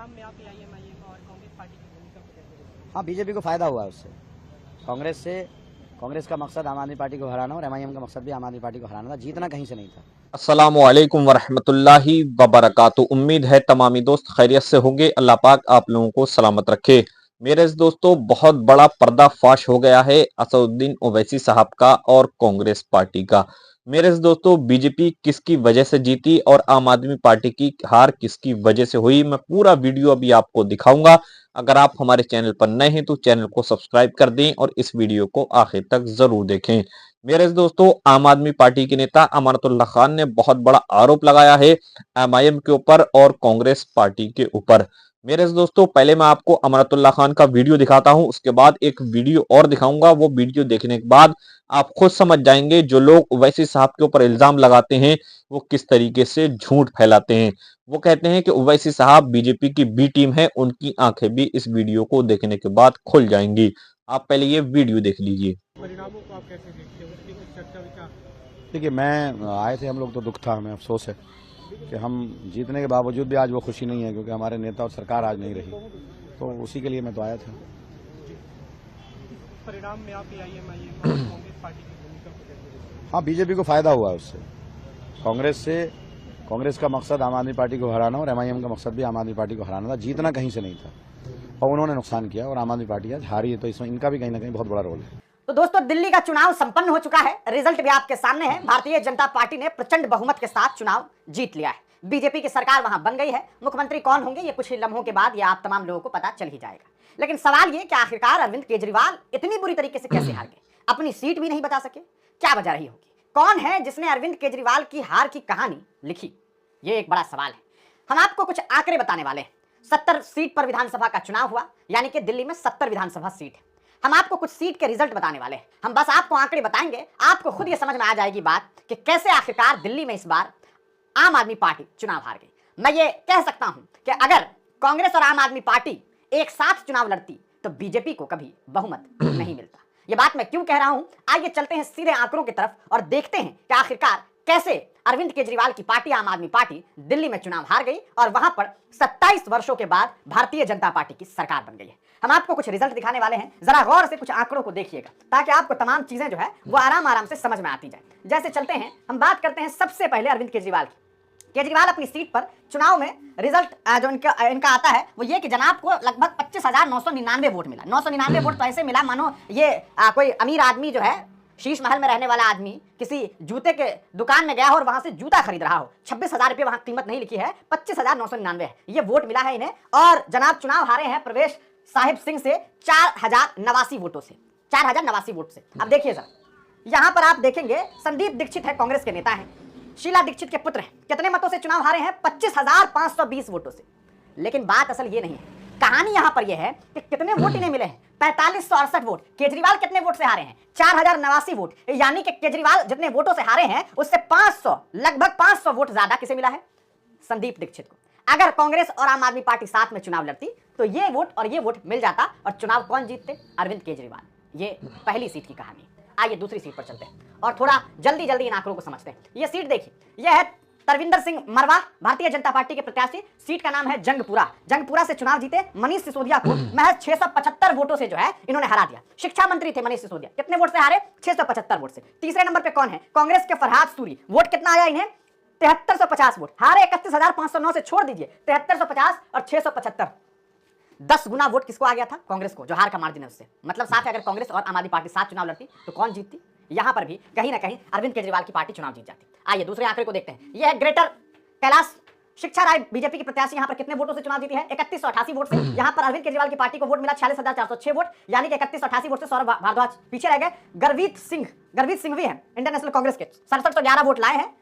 परिणाम में आप एआईएमआईएम और कांग्रेस पार्टी की भूमिका को कैसे देखते हैं? हाँ, बीजेपी को फायदा हुआ है उससे। कांग्रेस का मकसद आम आदमी पार्टी को हराना और एमआईएम का मकसद भी आम आदमी पार्टी को हराना था, जीतना कहीं से नहीं था। अस्सलामुअलैकुम वरहमतुल्लाहि वबरकातुहू। उम्मीद है तमामी दोस्त खैरियत से होंगे। अल्लाह पाक आप लोगों को सलामत रखे। मेरे दोस्तों, बहुत बड़ा पर्दाफाश हो गया है असदुद्दीन ओवैसी साहब का और कांग्रेस पार्टी का। मेरे दोस्तों, बीजेपी किसकी वजह से जीती और आम आदमी पार्टी की हार किसकी वजह से हुई, मैं पूरा वीडियो अभी आपको दिखाऊंगा। अगर आप हमारे चैनल पर नए हैं तो चैनल को सब्सक्राइब कर दें और इस वीडियो को आखिर तक जरूर देखें। मेरे दोस्तों, आम आदमी पार्टी के नेता अमानतुल्लाह खान ने बहुत बड़ा आरोप लगाया है एमआईएम के ऊपर और कांग्रेस पार्टी के ऊपर। मेरे दोस्तों, पहले मैं आपको अमानतुल्लाह खान का वीडियो दिखाता हूं, उसके बाद एक वीडियो और दिखाऊंगा। वो वीडियो देखने के बाद आप खुद समझ जाएंगे जो लोग ओवैसी साहब के ऊपर इल्जाम लगाते हैं वो किस तरीके से झूठ फैलाते हैं। वो कहते हैं कि ओवैसी साहब बीजेपी की बी टीम है, उनकी आंखें भी इस वीडियो को देखने के बाद खुल जाएंगी। आप पहले ये वीडियो देख लीजिए। परिणामों को आप कैसे देखते हैं, उसकी कुछ चर्चा विचार? देखिए, मैं आए थे हम लोग तो दुख था, हमें अफसोस है कि हम जीतने के बावजूद भी आज वो खुशी नहीं है, क्योंकि हमारे नेता और सरकार आज नहीं रही, तो उसी के लिए मैं तो आया था। परिणाम में आप एआईएमआईएम और कांग्रेस पार्टी की भूमिका को कैसे देखते हैं? हाँ, बीजेपी को फायदा हुआ है उससे। कांग्रेस का मकसद आम आदमी पार्टी को हराना और एमआईएम का मकसद भी आम आदमी पार्टी को हराना था, जीतना कहीं से नहीं था, और उन्होंने नुकसान किया और आम आदमी पार्टी आज हारी है, तो इसमें इनका भी कहीं ना कहीं बहुत बड़ा रोल है। तो दोस्तों, दिल्ली का चुनाव संपन्न हो चुका है, रिजल्ट भी आपके सामने है। भारतीय जनता पार्टी ने प्रचंड बहुमत के साथ चुनाव जीत लिया है। बीजेपी की सरकार वहां बन गई है। मुख्यमंत्री कौन होंगे ये कुछ ही लम्हों के बाद ये आप तमाम लोगों को पता चल ही जाएगा। लेकिन सवाल ये कि आखिरकार अरविंद केजरीवाल इतनी बुरी तरीके से कैसे हार गए, अपनी सीट भी नहीं बचा सके, क्या वजह रही होगी? कौन है जिसने अरविंद केजरीवाल की हार की कहानी लिखी? ये एक बड़ा सवाल है। हम आपको कुछ आंकड़े बताने वाले हैं। 70 सीट पर विधानसभा का चुनाव हुआ, यानी कि दिल्ली में 70 विधानसभा सीट है। हम आपको कुछ सीट के रिजल्ट बताने वाले हैं। हम बस आपको आंकड़े बताएंगे, आपको खुद ये समझ में आ जाएगी बात कि कैसे आखिरकार दिल्ली में इस बार आम आदमी पार्टी चुनाव हार गई। मैं ये कह सकता हूं कि अगर कांग्रेस और आम आदमी पार्टी एक साथ चुनाव लड़ती तो बीजेपी को कभी बहुमत नहीं मिलता। ये बात मैं क्यों कह रहा हूं, आइए चलते हैं सीधे आंकड़ों की तरफ और देखते हैं कि आखिरकार कैसे अरविंद केजरीवाल की पार्टी आम आदमी पार्टी दिल्ली में चुनाव हार गई और वहां पर 27 वर्षों के बाद भारतीय जनता पार्टी की सरकार बन गई है। हम आपको कुछ रिजल्ट दिखाने वाले हैं, जरा गौर से कुछ आंकड़ों को देखिएगा ताकि आपको तमाम चीजें जो है वो आराम आराम से समझ में आती जाए। जैसे चलते हैं, हम बात करते हैं सबसे पहले अरविंद केजरीवाल की। केजरीवाल अपनी सीट पर चुनाव में रिजल्ट जो इनका आता है वो ये कि जनाब को लगभग 25,999 वोट मिला। 999 वोट तो ऐसे मिला मानो ये कोई अमीर आदमी जो है, शीश महल में रहने वाला आदमी किसी जूते के दुकान में गया हो और वहां से जूता खरीद रहा हो। 26,000 रुपये वहां कीमत नहीं लिखी है, 25,999 है ये वोट मिला है इन्हें। और जनाब चुनाव हारे हैं प्रवेश साहिब सिंह से 4,089 वोटों से, 4,089 वोट से। अब देखिए जरा, यहां पर आप देखेंगे संदीप दीक्षित है, कांग्रेस के नेता हैं, शीला दीक्षित के पुत्र हैं। कितने मतों से चुनाव हारे हैं? 25,520 वोटों से। लेकिन बात असल ये नहीं है, कहानी यहां पर यह है कि कितने वोट इन्हें मिले हैं? 4568 वोट। केजरीवाल कितने वोट से हारे हैं? 4,089 वोट, यानी कि केजरीवाल जितने वोटों से हारे हैं उससे 500, लगभग 500 वोट ज्यादा किसे मिला है? संदीप दीक्षित को। अगर कांग्रेस और आम आदमी पार्टी साथ में चुनाव लड़ती तो ये वोट और ये वोट मिल जाता और चुनाव कौन जीतते? अरविंद केजरीवाल। ये पहली सीट की कहानी। आइए दूसरी सीट पर चलते हैं और थोड़ा जल्दी जल्दी इन आंकड़ों को समझते हैं। ये सीट देखिए, यह है तरविंदर सिंह मरवा, भारतीय जनता पार्टी के प्रत्याशी। सीट का नाम है जंगपुरा। जंगपुरा से चुनाव जीते मनीष सिसोदिया को महज 675 वोटों से जो है इन्होंने हरा दिया। शिक्षा मंत्री थे मनीष सिसोदिया, कितने वोट से हारे? 675 वोट से। तीसरे नंबर पे कौन है? कांग्रेस के फरहाद सूरी। वोट कितना आया इन्हें? 7350 वोट। हारे 31,509 से, छोड़ दीजिए 7350 और 675, 10 गुना वोट किसको आ गया था? कांग्रेस को, जो हार का मार्जिन है उससे। मतलब साथ है, अगर कांग्रेस और आम आदमी पार्टी साथ चुनाव लड़ती तो कौन जीतती? यहां पर भी कहीं ना कहीं अरविंद केजरीवाल की पार्टी चुनाव जीत जाती। आइए दूसरे आंकड़े को देखते हैं। यह है ग्रेटर कैलाश शिक्षा राय, बीजेपी की प्रत्याशी। यहां पर कितने वोटों से चुनाव जीती है? 3188 वोट से। यहां पर अरविंद केजरीवाल की पार्टी को वोट मिला 46,406 वोट, यानी कि 3188 वोट से सौरभ भारद्वाज पीछे रह गए। गर्वित सिंह भी है इंटरनेशनल कांग्रेस के, 6711 वोट लाए हैं,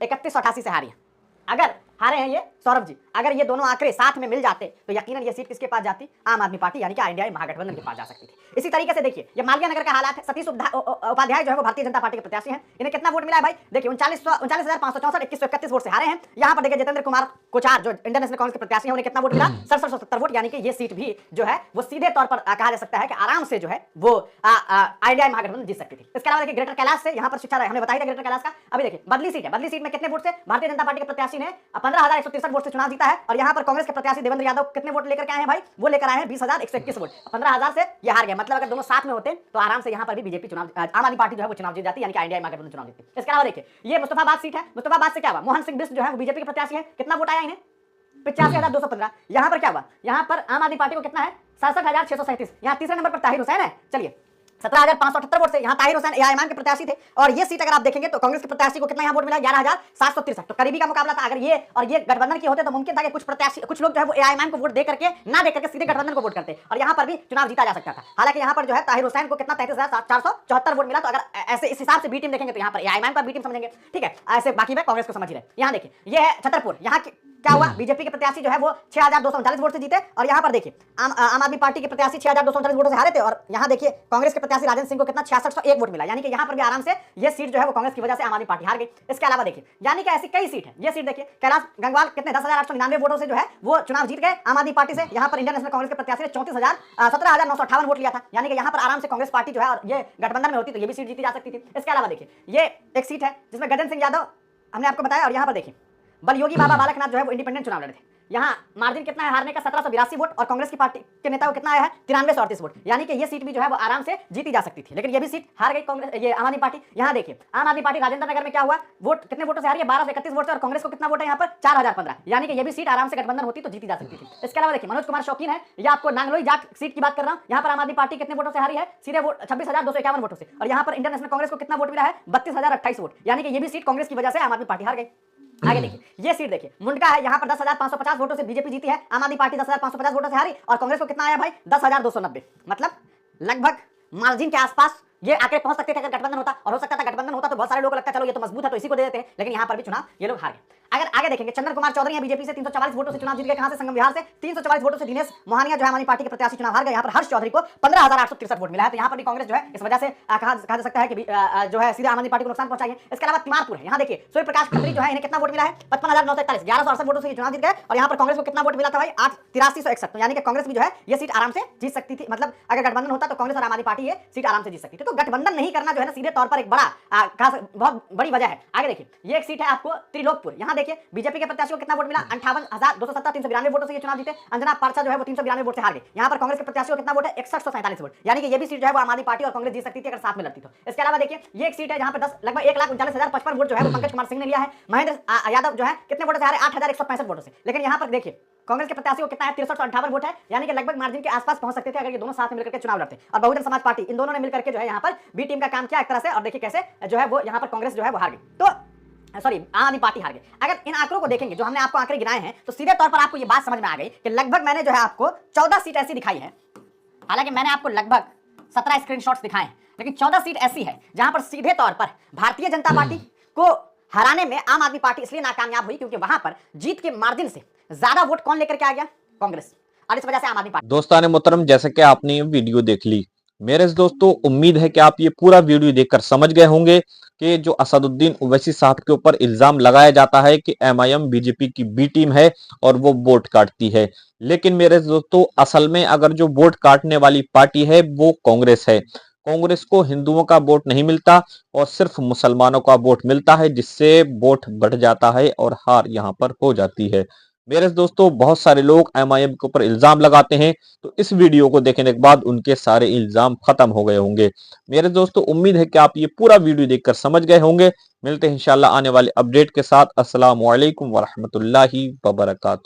3188 से हारी है। अगर हारे हैं ये सौरभ जी, अगर ये दोनों आंकड़े साथ में मिल जाते तो यकीनन ये सीट किसके पास जाती? आम आदमी पार्टी यानी कि इंडिया महागठबंधन के पास जा सकती थी। इसी तरीके से देखिए, ये मालवीय नगर का हालात है। सतीश उपाध्याय जो है वो भारतीय जनता पार्टी के प्रत्याशी हैं। इन्हें कितना वोट मिला है भाई? देखिए 39,564, 2131 वोट से हारे हैं। यहाँ पर देखिए जितेंद्र कुमार कोचार जो इंटरनेशनल कांग्रेस के प्रत्याशी हैं, उन्हें कितना वोट मिला? 6770 वोट, यानी कि ये सीट भी जो है वो सीधे तौर पर कहा जा सकता है कि आराम से जो है वो इंडिया महागठबंधन जीत सकती थी। इसके अलावा देखिए ग्रेटर कैलाश से, यहाँ पर शिक्षा राय हमने बताया था ग्रेटर कैलाश का। अभी देखिए बदली सीट है, बदली सीट में कितने वोट से भारतीय जनता पार्टी के प्रत्याशी ने 15,163 वोट से चुनाव जीता है। और यहाँ पर कांग्रेस के प्रत्याशी देवेंद्र यादव कितने वोट लेकर के आए हैं भाई? वो लेकर आए हैं 20,121 वोट। 15,000 से ये हार गए। मतलब अगर दोनों साथ में होते तो आराम से यहाँ पर भी बीजेपी चुनाव, आम आदमी पार्टी जो है वो चुनाव जीत जाती, यानी कि इंडिया महागठबंधन चुनाव जीतती। इसके अलावा देखिए ये मुस्तफाबाद सीट है। मुस्तफाबाद से क्या हुआ? मोहन सिंह बिष्ट जो है वो बीजेपी के प्रत्याशी है। कितना वोट आया इन्हें? 85,215। यहाँ पर क्या हुआ? यहाँ पर आम आदमी पार्टी को कितना है? 67,637। यहाँ तीसरे नंबर पर ताहिर हुसैन है। चलिए 17,578 वोट से यहाँ ताहिर हुसैन एआईएमआईएम के प्रत्याशी थे। और ये सीट अगर आप देखेंगे तो कांग्रेस के प्रत्याशी को कितना यहाँ वोट मिला? 11,763। तो करीबी का मुकाबला था। अगर ये और ये गठबंधन के होते तो मुमकिन था कि कुछ लोग जो है वो एआईएमआईएम को वोट दे करके ना दे करके सीधे गठबंधन को वोट करते और यहाँ पर भी चुनाव जीता जा सकता था। हालांकि यहाँ पर जो है ताहिर हुसैन को कितना 33,474 वोट मिला। तो अगर ऐसे इस हिसाब से बी टीम देखेंगे तो यहाँ पर एआईएमआईएम का बी टीम समझेंगे, ठीक है। ऐसे बाकी में कांग्रेस को समझ रहे। यहाँ देखिए ये है छतरपुर। यहाँ क्या हुआ? बीजेपी के प्रत्याशी जो है वो 6,239 वोट से जीते। और यहाँ पर देखिए आम आदमी पार्टी के प्रत्याशी 6,239 वोटों से हारे थे। और यहाँ देखिए कांग्रेस के प्रत्याशी राजेंद्र सिंह को कितना 6601 वोट मिला। यानी कि यहाँ पर भी आराम से ये सीट जो है वो कांग्रेस की वजह से आम आदमी पार्टी हार गई। इसके अलावा देखिए यानी कि ऐसी कई सीट है। ये सीट देखिए कैलाश गंगवाल कितने 10,899 वोटों से जो है वो चुनाव जीत गए आम आदमी पार्टी से। यहाँ पर इंडियन नेशनल कांग्रेस के प्रत्याशी ने 17,958 वोट लिया था। यानी कि यहाँ पर आराम से कांग्रेस पार्टी जो है और ये गठबंधन में होती तो ये भी सीट जीती जा सकती थी। इसके अलावा देखिए ये एक सीट है जिसमें गजेंद्र सिंह यादव हमने आपको बताया। और यहाँ पर देखिए बलयोगी बाबा बालकनाथ जो है वो इंडिपेंडेंट चुनाव लड़े थे। यहाँ मार्जिन कितना है हारने का? 1782 वोट। और कांग्रेस की पार्टी के नेता को कितना आया है? 9338 वोट। यानी कि ये सीट भी जो है वो आराम से जीती जा सकती थी, लेकिन ये भी सीट हार गई कांग्रेस, ये आम आदमी पार्टी। यहाँ देखिए आम आदमी पार्टी राजेंद्र नगर में क्या हुआ? वोट कितने वोटों से हारी है? 1231 वोट से। और कांग्रेस को कितना वोट है यहाँ पर? 4015। यानी कि ये भी सीट आराम से गठबंधन होती तो जीती जा सकती थी। इसके अलावा देखिए मनोज कुमार शौकीन है, ये आपको नांगलोई जाट सीट की बात कर रहा हूँ। यहाँ पर आम आदमी पार्टी कितने वोटों से हारी है? सीधे वोट 26,251 वोटों से। और यहाँ पर इंडियन नेशनल कांग्रेस को कितना वोट मिला है? 32,028 वोट। यानी कि ये भी सीट कांग्रेस की वजह से आम आदमी पार्टी हार गई। आगे देखिए ये सीट देखिए मुंडका है। यहाँ पर 10,550 वोटों से बीजेपी जीती है। आम आदमी पार्टी 10,550 वोटों से हारी। और कांग्रेस को कितना आया भाई? 10,290। मतलब लगभग मार्जिन के आसपास ये आंकड़े पहुंच सकते थे अगर गठबंधन होता। और हो सकता था गठबंधन होता तो बहुत सारे लोग लगता चलो ये तो मजबूत है तो इसी को दे देते हैं। लेकिन यहाँ पर भी चुनाव ये लोग हार गए। अगर आगे देखेंगे चंद्र कुमार चौधरी है बीजेपी से 344 वोटों से चुनाव जीत गए। कहां से? संगम विहार से। 344 वोटों से दिनेश मोहानिया जो है हमारी पार्टी के प्रत्याशी चुनाव हार गए। यहाँ पर हर्ष चौधरी को 15,863 वोट मिला है। तो यहाँ पर भी कांग्रेस जो है इस वजह से कहा जा सकता है कि जो है सीधे आम आदमी पार्टी को नुकसान पहुंचाई है। इसके अलावा तिमारपुर है। यहाँ देखिए सूर्य प्रकाश खत्री जो है इन्हें कितना वोट मिला है? 55,941। 1168 वोटों से चुनाव जीत गए। और यहाँ पर कांग्रेस को कितना वोट मिला था भाई? 8361। तो यानी कि कांग्रेस भी जो है ये सीट आराम से जीत सकती थी। मतलब अगर गठबंधन होता तो कांग्रेस और आम आदमी पार्टी ये सीट आराम से जीत सकती थी। तो गठबंधन नहीं करना जो है ना सीधे तौर पर एक बहुत बड़ी वजह है। आगे देखिए ये एक सीट है आपको त्रिलोकपुर। यहाँ देखिए बीजेपी के प्रत्याशी को कितना वोट मिला? 58,270। 392 वोटों से ये चुनाव जीते। अंजना पारसा जो है वो 392 वोट से हार गई। यहाँ पर कांग्रेस के प्रत्याशी को कितना वोट है? 6147 वोट। यानी कि ये भी सीट जो है वो आम आदमी पार्टी और कांग्रेस जीत सकती थी अगर साथ में लड़ती तो। इसके अलावा देखिए ये एक सीट है जहाँ पर लगभग 1,39,055 वोट जो है वो पंकज कुमार सिंह ने लिया है। महेंद्र यादव जो है कितने वोटों से हारे? 8,165 वोटों से। लेकिन यहाँ पर देखिए कांग्रेस के प्रत्याशी को कितना है? 6358 वोट है। यानी कि लगभग मार्जिन के आसपास पहुंच सकते थे अगर ये दोनों साथ में मिलकर के चुनाव लड़ते। और बहुजन समाज पार्टी इन दोनों ने मिलकर के जो है यहाँ पर बी टीम का काम किया एक तरह से। और देखिए कैसे जो है वो यहाँ पर कांग्रेस जो है वो हार गई। तो सॉरी आम आदमी पार्टी हार गई। अगर इन आंकड़ों को देखेंगे जो हमने आपको आंकड़े गिनाए हैं तो सीधे तौर पर आपको ये बात समझ में आ गई कि लगभग मैंने जो है आपको 14 सीट ऐसी दिखाई है। हालांकि मैंने आपको लगभग 17 स्क्रीनशॉट्स दिखाए हैं, लेकिन 14 सीट ऐसी है जहां पर सीधे तौर पर भारतीय जनता पार्टी को हराने में आम आदमी पार्टी इसलिए नाकामयाब हुई क्योंकि वहां पर जीत के मार्जिन से ज्यादा वोट कौन लेकर के आ गया? कांग्रेस। और इस वजह से आम आदमी पार्टी। दोस्तान मोहतरम, जैसे कि आपने ये वीडियो देख ली, मेरे दोस्तों उम्मीद है कि आप ये पूरा वीडियो देखकर समझ गए होंगे कि जो असदुद्दीन ओवैसी साहब के ऊपर इल्जाम लगाया जाता है कि एमआईएम बीजेपी की बी टीम है और वो वोट काटती है। लेकिन मेरे दोस्तों असल में अगर जो वोट काटने वाली पार्टी है वो कांग्रेस है। कांग्रेस को हिंदुओं का वोट नहीं मिलता और सिर्फ मुसलमानों का वोट मिलता है, जिससे वोट बढ़ जाता है और हार यहां पर हो जाती है। मेरे दोस्तों बहुत सारे लोग एमआईएम के ऊपर इल्जाम लगाते हैं, तो इस वीडियो को देखने के बाद उनके सारे इल्जाम खत्म हो गए होंगे। मेरे दोस्तों उम्मीद है कि आप ये पूरा वीडियो देखकर समझ गए होंगे। मिलते हैं इंशाल्लाह आने वाले अपडेट के साथ। अस्सलाम वालेकुम वरहमतुल्लाहि वबरकातुहू।